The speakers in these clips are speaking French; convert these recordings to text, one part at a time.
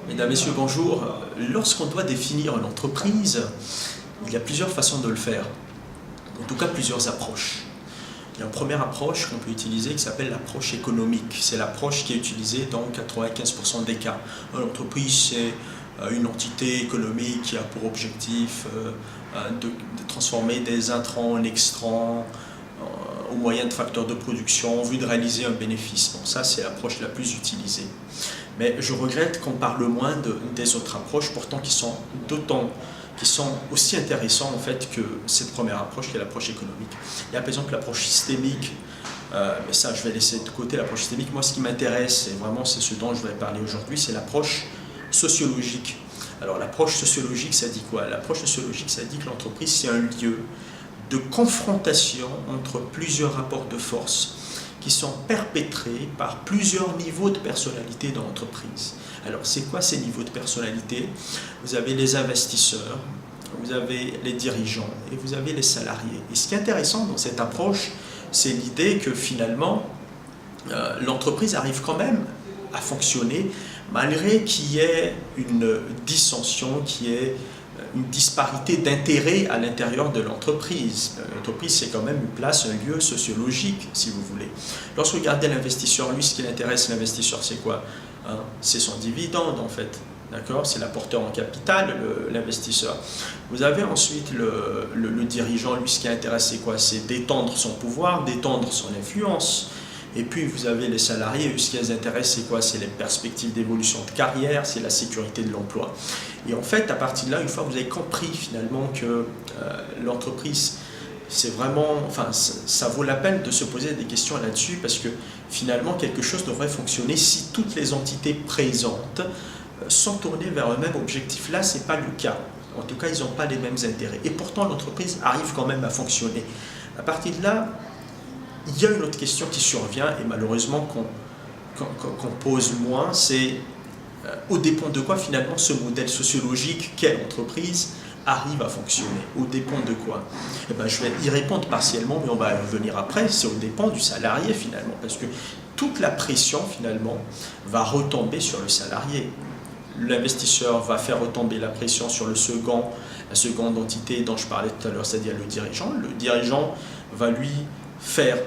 Mesdames, Messieurs, bonjour. Lorsqu'on doit définir une entreprise, il y a plusieurs façons de le faire, en tout cas plusieurs approches. Il y a une première approche qu'on peut utiliser qui s'appelle l'approche économique. C'est l'approche qui est utilisée dans 95% des cas. L'entreprise, c'est une entité économique qui a pour objectif de transformer des intrants en extrants au moyen de facteurs de production en vue de réaliser un bénéfice. Donc ça, c'est l'approche la plus utilisée. Mais je regrette qu'on parle moins des autres approches, pourtant qui sont aussi intéressantes en fait que cette première approche qui est l'approche économique. Il y a par exemple l'approche systémique, mais ça je vais laisser de côté l'approche systémique. Moi ce qui m'intéresse, et vraiment c'est ce dont je vais parler aujourd'hui, c'est l'approche sociologique. Alors l'approche sociologique ça dit quoi? L'approche sociologique ça dit que l'entreprise c'est un lieu de confrontation entre plusieurs rapports de force qui sont perpétrés par plusieurs niveaux de personnalité dans l'entreprise. Alors, c'est quoi ces niveaux de personnalité? Vous avez les investisseurs, vous avez les dirigeants et vous avez les salariés. Et ce qui est intéressant dans cette approche, c'est l'idée que finalement, l'entreprise arrive quand même à fonctionner malgré qu'il y ait une dissension, qu'il y ait une disparité d'intérêts à l'intérieur de l'entreprise. L'entreprise, c'est quand même une place, un lieu sociologique, si vous voulez. Lorsque vous regardez l'investisseur, lui, ce qui l'intéresse, l'investisseur, c'est quoi? C'est son dividende, en fait. D'accord? C'est l'apporteur en capital, l'investisseur. Vous avez ensuite le dirigeant, lui, ce qui l'intéresse, c'est quoi? C'est d'étendre son pouvoir, d'étendre son influence. Et puis vous avez les salariés, ce qui les intéresse, c'est quoi? C'est les perspectives d'évolution de carrière, c'est la sécurité de l'emploi. Et en fait, à partir de là, une fois que vous avez compris finalement que l'entreprise, c'est vraiment, enfin, ça vaut la peine de se poser des questions là-dessus, parce que finalement, quelque chose devrait fonctionner si toutes les entités présentes sont tournées vers le même objectif. Là, ce n'est pas le cas. En tout cas, ils n'ont pas les mêmes intérêts. Et pourtant, l'entreprise arrive quand même à fonctionner. À partir de là, il y a une autre question qui survient, et malheureusement qu'on pose moins, c'est au dépend de quoi finalement ce modèle sociologique, quelle entreprise arrive à fonctionner? Au dépend de quoi? Eh bien, je vais y répondre partiellement, mais on va y revenir après. C'est au dépend du salarié finalement, parce que toute la pression finalement va retomber sur le salarié. L'investisseur va faire retomber la pression sur la seconde entité dont je parlais tout à l'heure, c'est-à-dire le dirigeant. Le dirigeant va lui faire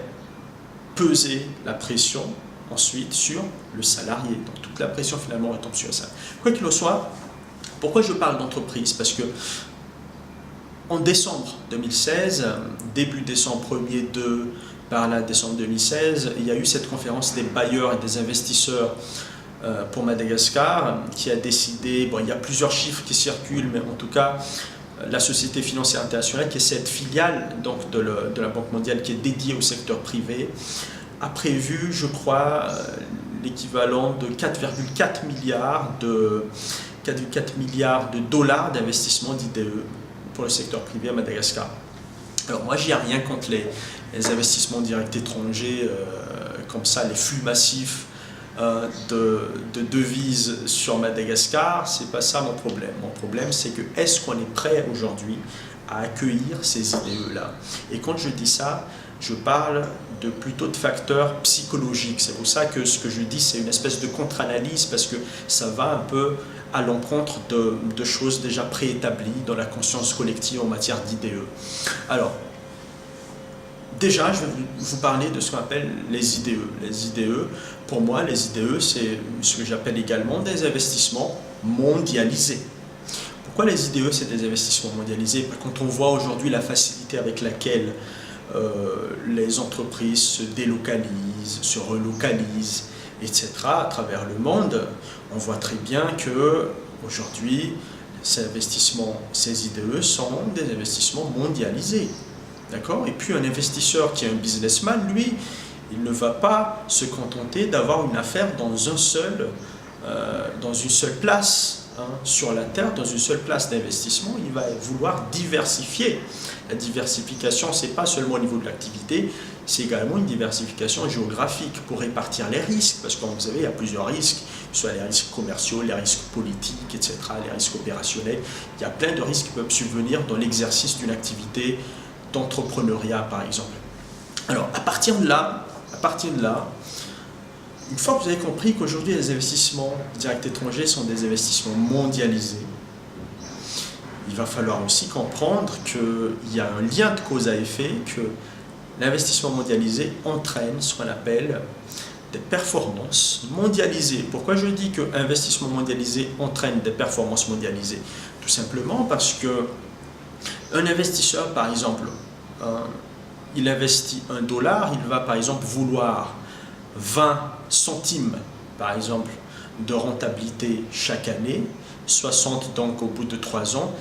peser la pression ensuite sur le salarié. Donc toute la pression finalement retombe sur ça. Quoi qu'il en soit, pourquoi je parle d'entreprise? Parce que en décembre 2016, début décembre 1er, 2, par là décembre 2016, il y a eu cette conférence des bailleurs et des investisseurs pour Madagascar qui a décidé, bon il y a plusieurs chiffres qui circulent, mais en tout cas la Société financière internationale, qui est cette filiale donc, de la Banque mondiale qui est dédiée au secteur privé, a prévu, je crois, l'équivalent de 4,4 milliards de dollars d'investissement d'IDE pour le secteur privé à Madagascar. Alors moi, j'y ai rien contre les investissements directs étrangers, comme ça, les flux massifs de devises sur Madagascar, c'est pas ça mon problème. Mon problème, c'est que est-ce qu'on est prêt aujourd'hui à accueillir ces IDE-là? Et quand je dis ça, je parle plutôt de facteurs psychologiques. C'est pour ça que ce que je dis, c'est une espèce de contre-analyse, parce que ça va un peu à l'encontre de choses déjà préétablies dans la conscience collective en matière d'IDE. Alors, déjà, je vais vous parler de ce qu'on appelle les IDE. Les IDE, pour moi, les IDE, c'est ce que j'appelle également des investissements mondialisés. Pourquoi les IDE, c'est des investissements mondialisés? Quand on voit aujourd'hui la facilité avec laquelle les entreprises se délocalisent, se relocalisent, etc. à travers le monde, on voit très bien que aujourd'hui, ces investissements, ces IDE sont des investissements mondialisés. D'accord? Et puis un investisseur qui est un businessman, lui, il ne va pas se contenter d'avoir une affaire dans une seule place sur la Terre, dans une seule place d'investissement. Il va vouloir diversifier. La diversification, ce n'est pas seulement au niveau de l'activité, c'est également une diversification géographique pour répartir les risques, parce que comme vous savez, il y a plusieurs risques, que ce soit les risques commerciaux, les risques politiques, etc., les risques opérationnels. Il y a plein de risques qui peuvent subvenir dans l'exercice d'une activité d'entrepreneuriat, par exemple. Alors, à partir de là, Une fois que vous avez compris qu'aujourd'hui les investissements directs étrangers sont des investissements mondialisés, il va falloir aussi comprendre qu'il y a un lien de cause à effet, que l'investissement mondialisé entraîne ce qu'on appelle des performances mondialisées. Pourquoi je dis que l'investissement mondialisé entraîne des performances mondialisées? Tout simplement parce que un investisseur, par exemple, il investit $1, il va par exemple vouloir 20 centimes, par exemple, de rentabilité chaque année, 60 donc au bout de 3 ans,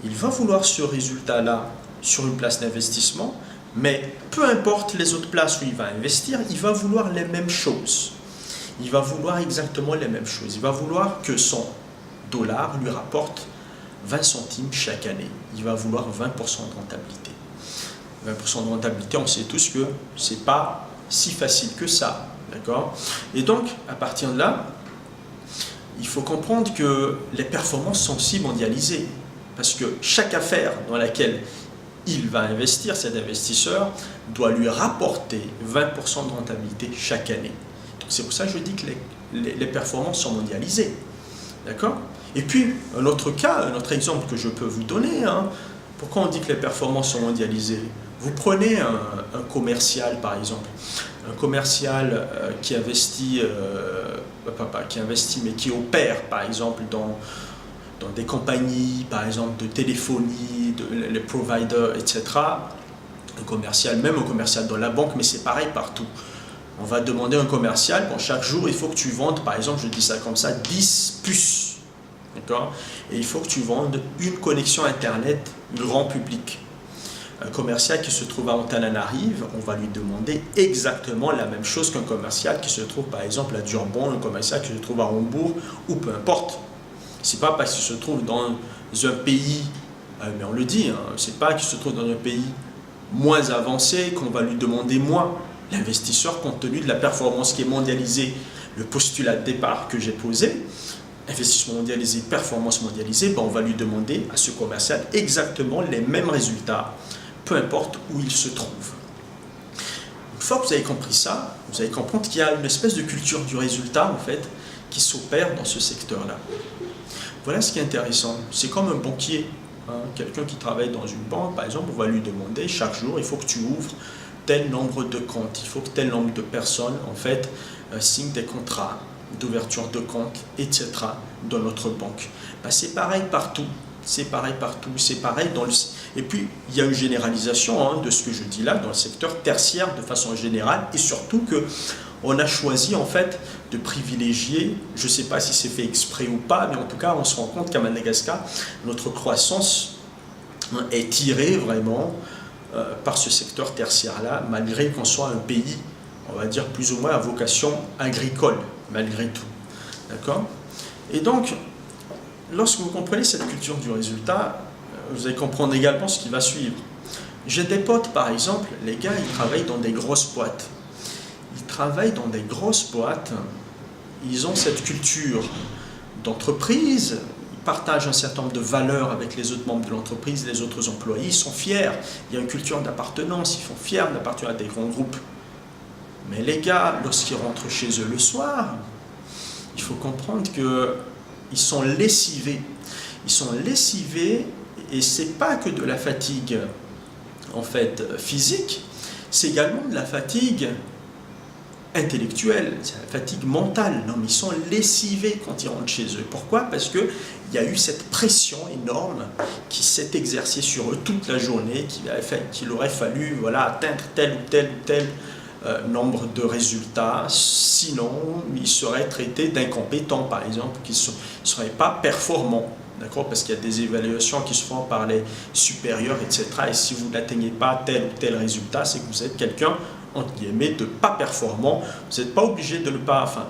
il va vouloir ce résultat-là sur une place d'investissement, mais peu importe les autres places où il va investir, il va vouloir les mêmes choses. Il va vouloir exactement les mêmes choses. Il va vouloir que son dollar lui rapporte 20 centimes chaque année. Il va vouloir 20% de rentabilité. 20% de rentabilité, on sait tous que ce n'est pas si facile que ça. D'accord? Et donc, à partir de là, il faut comprendre que les performances sont aussi mondialisées. Parce que chaque affaire dans laquelle il va investir, cet investisseur, doit lui rapporter 20% de rentabilité chaque année. C'est pour ça que je dis que les performances sont mondialisées. D'accord? Et puis, un autre cas, un autre exemple que je peux vous donner, pourquoi on dit que les performances sont mondialisées? Vous prenez un commercial, par exemple, un commercial qui investit mais qui opère, par exemple, dans des compagnies, par exemple, de téléphonie, les providers, etc. Un commercial, même un commercial dans la banque, mais c'est pareil partout. On va demander à un commercial, bon, chaque jour, il faut que tu vendes, par exemple, je dis ça comme ça, 10 puces. D'accord? Et il faut que tu vendes une connexion Internet grand public. Un commercial qui se trouve à Antananarive, on va lui demander exactement la même chose qu'un commercial qui se trouve, par exemple, à Durban, un commercial qui se trouve à Hambourg, ou peu importe. C'est pas parce qu'il se trouve dans un pays, mais on le dit, c'est pas qu'il se trouve dans un pays moins avancé qu'on va lui demander moins. L'investisseur, compte tenu de la performance qui est mondialisée, le postulat de départ que j'ai posé, investissement mondialisé, performance mondialisée, ben on va lui demander à ce commercial exactement les mêmes résultats, peu importe où il se trouve. Une fois que vous avez compris ça, vous allez comprendre qu'il y a une espèce de culture du résultat, en fait, qui s'opère dans ce secteur-là. Voilà ce qui est intéressant. C'est comme un banquier, quelqu'un qui travaille dans une banque, par exemple, on va lui demander chaque jour, il faut que tu ouvres tel nombre de comptes, il faut que tel nombre de personnes, en fait, signent des contrats d'ouverture de compte, etc. dans notre banque. Ben, c'est pareil partout. C'est pareil partout. C'est pareil dans le... Et puis, il y a une généralisation de ce que je dis là dans le secteur tertiaire de façon générale, et surtout que on a choisi en fait de privilégier, je ne sais pas si c'est fait exprès ou pas, mais en tout cas on se rend compte qu'à Madagascar, notre croissance est tirée vraiment par ce secteur tertiaire-là, malgré qu'on soit un pays, on va dire plus ou moins à vocation agricole, malgré tout. D'accord? Et donc, lorsque vous comprenez cette culture du résultat, vous allez comprendre également ce qui va suivre. J'ai des potes, par exemple, les gars, ils travaillent dans des grosses boîtes. Ils travaillent dans des grosses boîtes, ils ont cette culture d'entreprise, ils partagent un certain nombre de valeurs avec les autres membres de l'entreprise, les autres employés, ils sont fiers, il y a une culture d'appartenance, ils sont fiers d'appartenir à des grands groupes. Mais les gars, lorsqu'ils rentrent chez eux le soir, il faut comprendre qu'ils sont lessivés. Ils sont lessivés et ce n'est pas que de la fatigue en fait, physique, c'est également de la fatigue intellectuelle, c'est la fatigue mentale. Non, mais ils sont lessivés quand ils rentrent chez eux. Pourquoi? Parce qu'il y a eu cette pression énorme qui s'est exercée sur eux toute la journée, qu'il aurait fallu atteindre tel ou tel nombre de résultats, sinon ils seraient traités d'incompétents, par exemple, qu'ils ne seraient pas performants. D'accord? Parce qu'il y a des évaluations qui se font par les supérieurs, etc. Et si vous n'atteignez pas tel ou tel résultat, c'est que vous êtes quelqu'un, entre guillemets, de pas performant. Vous n'êtes pas obligé de ne pas... Enfin,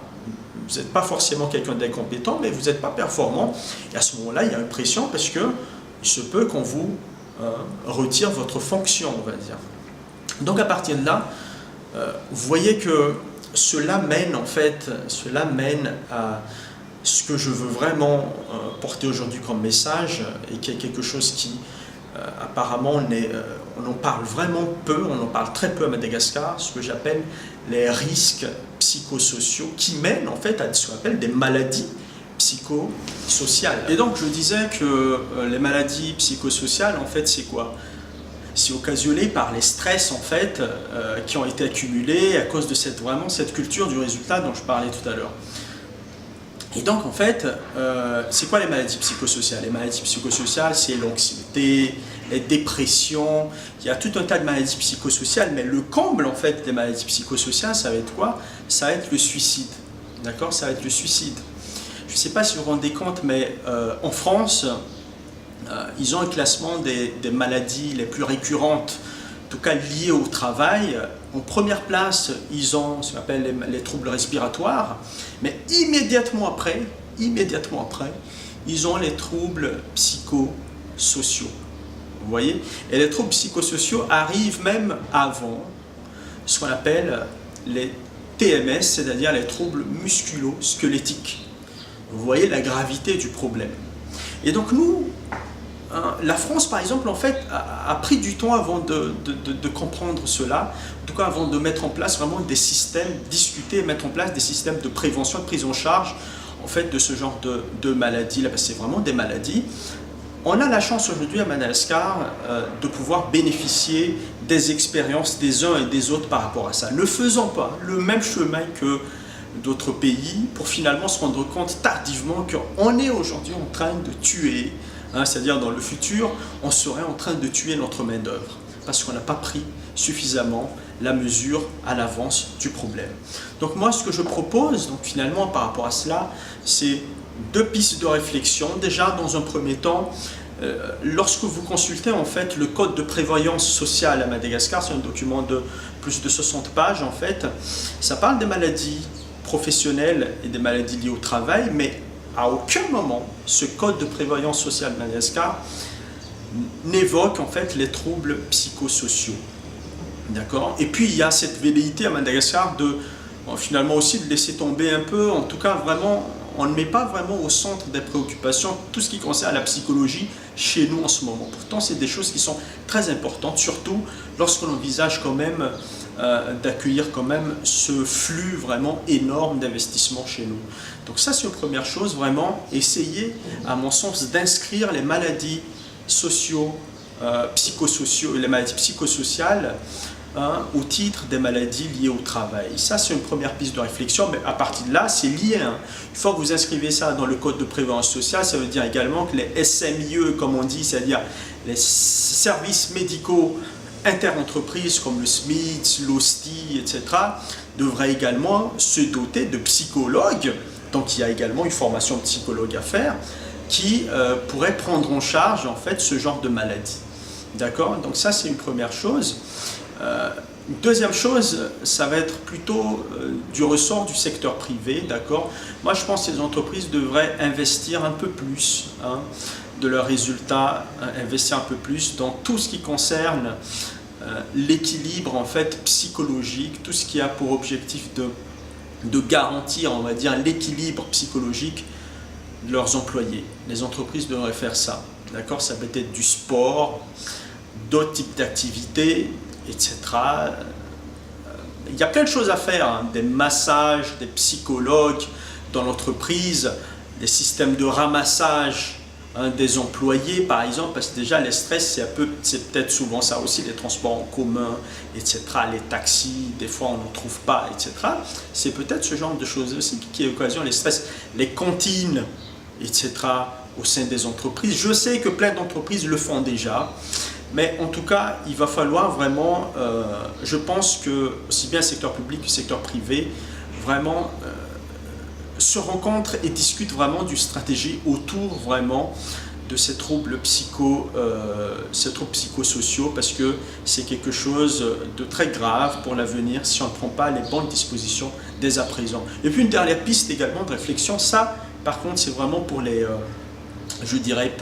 vous n'êtes pas forcément quelqu'un d'incompétent, mais vous n'êtes pas performant. Et à ce moment-là, il y a une pression parce qu'il se peut qu'on vous retire votre fonction, on va dire. Donc à partir de là, vous voyez que cela mène à ce que je veux vraiment porter aujourd'hui comme message et qui est quelque chose qui apparemment on en parle vraiment peu, on en parle très peu à Madagascar, ce que j'appelle les risques psychosociaux qui mènent en fait à ce qu'on appelle des maladies psychosociales. Et donc je disais que les maladies psychosociales, en fait, c'est quoi? C'est occasionné par les stress en fait qui ont été accumulés à cause de cette culture du résultat dont je parlais tout à l'heure. Et donc en fait, c'est quoi les maladies psychosociales? Les maladies psychosociales, c'est l'anxiété, les dépressions, il y a tout un tas de maladies psychosociales, mais le comble en fait des maladies psychosociales, ça va être quoi? Ça va être le suicide, d'accord? Ça va être le suicide. Je ne sais pas si vous vous rendez compte, mais en France, ils ont un classement des maladies les plus récurrentes, en tout cas liées au travail. En première place, ils ont ce qu'on appelle les troubles respiratoires, mais immédiatement après, ils ont les troubles psychosociaux. Vous voyez? Et les troubles psychosociaux arrivent même avant ce qu'on appelle les TMS, c'est-à-dire les troubles musculo-squelettiques. Vous voyez la gravité du problème. Et donc nous, la France, par exemple, en fait, a pris du temps avant de comprendre cela, en tout cas avant de mettre en place vraiment des systèmes, discuter, mettre en place des systèmes de prévention, de prise en charge, en fait, de ce genre de maladies. Là, parce que c'est vraiment des maladies. On a la chance aujourd'hui à Madagascar de pouvoir bénéficier des expériences des uns et des autres par rapport à ça. Ne faisant pas le même chemin que d'autres pays pour finalement se rendre compte tardivement qu'on est aujourd'hui en train de tuer, c'est-à-dire dans le futur, on serait en train de tuer notre main-d'œuvre parce qu'on n'a pas pris suffisamment la mesure à l'avance du problème. Donc moi, ce que je propose, donc finalement par rapport à cela, c'est deux pistes de réflexion. Déjà, dans un premier temps, lorsque vous consultez en fait le code de prévoyance sociale à Madagascar, c'est un document de plus de 60 pages en fait, ça parle des maladies professionnelles et des maladies liées au travail, mais à aucun moment ce code de prévoyance sociale de Madagascar n'évoque en fait les troubles psychosociaux. D'accord? Et puis il y a cette velléité à Madagascar de finalement aussi de laisser tomber un peu, en tout cas vraiment, on ne met pas vraiment au centre des préoccupations tout ce qui concerne la psychologie chez nous en ce moment. Pourtant, c'est des choses qui sont très importantes, surtout lorsqu'on envisage quand même d'accueillir quand même ce flux vraiment énorme d'investissement chez nous. Donc ça, c'est une première chose, vraiment essayer, à mon sens, d'inscrire les maladies psychosociaux, les maladies psychosociales au titre des maladies liées au travail. Ça, c'est une première piste de réflexion, mais à partir de là, c'est lié. Une fois que vous inscrivez ça dans le code de prévoyance sociale, ça veut dire également que les SMIE, comme on dit, c'est-à-dire les services médicaux interentreprises comme le SMIT, l'OSTI, etc., devraient également se doter de psychologues. Donc, il y a également une formation de psychologue à faire qui pourrait prendre en charge, en fait, ce genre de maladie. D'accord? Donc, ça, c'est une première chose. Deuxième chose, ça va être plutôt du ressort du secteur privé, d'accord? Moi, je pense que les entreprises devraient investir un peu plus de leurs résultats, investir un peu plus dans tout ce qui concerne l'équilibre en fait psychologique, tout ce qui a pour objectif de garantir, on va dire, l'équilibre psychologique de leurs employés. Les entreprises devraient faire ça, d'accord? Ça peut être du sport, d'autres types d'activités, etc. Il y a plein de choses à faire, des massages, des psychologues dans l'entreprise, des systèmes de ramassage des employés par exemple, parce que déjà les stress c'est peut-être souvent ça aussi, les transports en commun, etc., les taxis, des fois on n'en trouve pas, etc. C'est peut-être ce genre de choses aussi qui occasionnent les stress, les cantines, etc., au sein des entreprises. Je sais que plein d'entreprises le font déjà. Mais en tout cas, il va falloir vraiment, je pense que aussi bien le secteur public que le secteur privé, vraiment se rencontrent et discutent vraiment d'une stratégie autour vraiment de ces troubles psychosociaux, parce que c'est quelque chose de très grave pour l'avenir si on ne prend pas les bonnes dispositions dès à présent. Et puis une dernière piste également de réflexion, ça par contre c'est vraiment pour les, je dirais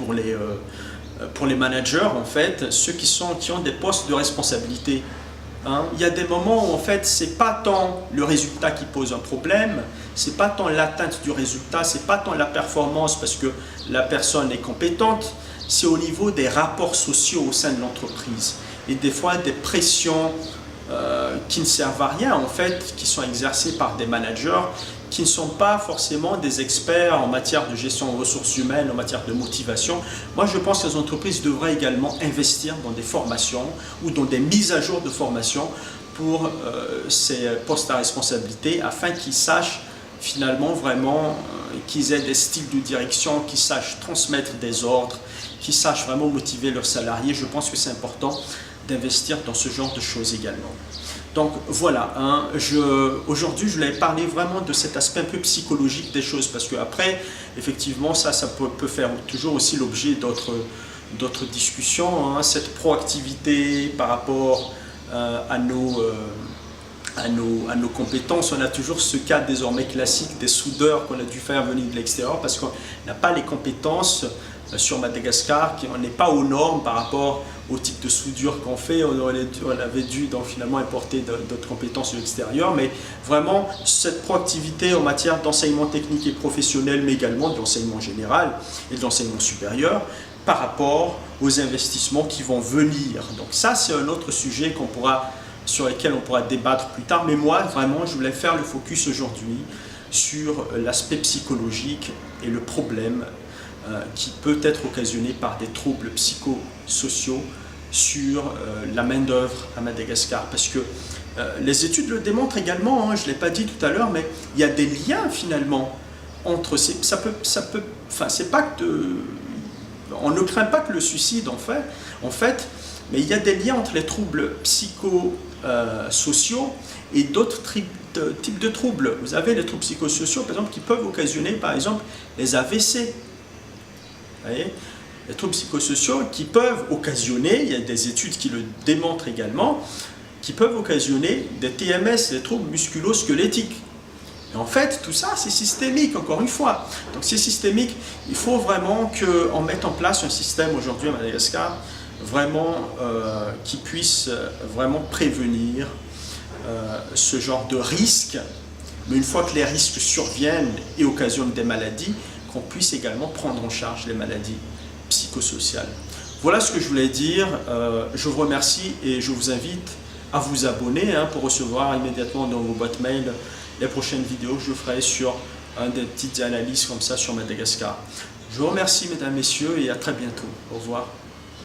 pour les managers, en fait, ceux qui ont des postes de responsabilité. Il y a des moments où en fait, c'est pas tant le résultat qui pose un problème, c'est pas tant l'atteinte du résultat, c'est pas tant la performance parce que la personne est compétente, c'est au niveau des rapports sociaux au sein de l'entreprise et des fois des pressions qui ne servent à rien en fait, qui sont exercées par des managers qui ne sont pas forcément des experts en matière de gestion de ressources humaines, en matière de motivation. Moi, je pense que les entreprises devraient également investir dans des formations ou dans des mises à jour de formation pour ces postes à responsabilité afin qu'ils sachent finalement vraiment qu'ils aient des styles de direction, qu'ils sachent transmettre des ordres, qu'ils sachent vraiment motiver leurs salariés. Je pense que c'est important d'investir dans ce genre de choses également. Donc voilà, hein, aujourd'hui je voulais parler vraiment de cet aspect un peu psychologique des choses parce que après, effectivement, ça peut faire toujours aussi l'objet d'autres discussions, hein, cette proactivité par rapport à nos compétences. On a toujours ce cas désormais classique des soudeurs qu'on a dû faire venir de l'extérieur parce qu'on n'a pas les compétences sur Madagascar, on n'est pas aux normes par rapport au type de soudure qu'on fait. On avait dû donc finalement importer d'autres compétences de l'extérieur, mais vraiment cette proactivité en matière d'enseignement technique et professionnel, mais également d'enseignement général et de l'enseignement supérieur par rapport aux investissements qui vont venir. Donc ça, c'est un autre sujet sur lequel on pourra débattre plus tard, mais moi vraiment je voulais faire le focus aujourd'hui sur l'aspect psychologique et le problème qui peut être occasionné par des troubles psychosociaux sur la main-d'œuvre à Madagascar. Parce que les études le démontrent également, hein, je ne l'ai pas dit tout à l'heure, mais il y a des liens finalement entre c'est pas que on ne craint pas que le suicide en fait, mais il y a des liens entre les troubles psychosociaux et d'autres types de troubles. Vous avez les troubles psychosociaux, par exemple, qui peuvent occasionner, par exemple, les AVC. Vous voyez, les troubles psychosociaux qui peuvent occasionner, il y a des études qui le démontrent également, qui peuvent occasionner des TMS, des troubles musculo-squelettiques. Et en fait, tout ça, c'est systémique, encore une fois. Donc c'est systémique, il faut vraiment qu'on mette en place un système aujourd'hui à Madagascar, vraiment qui puisse vraiment prévenir ce genre de risques, mais une fois que les risques surviennent et occasionnent des maladies, qu'on puisse également prendre en charge les maladies psychosociales. Voilà ce que je voulais dire. Je vous remercie et je vous invite à vous abonner pour recevoir immédiatement dans vos boîtes mail les prochaines vidéos que je ferai sur des petites analyses comme ça sur Madagascar. Je vous remercie mesdames, messieurs et à très bientôt. Au revoir.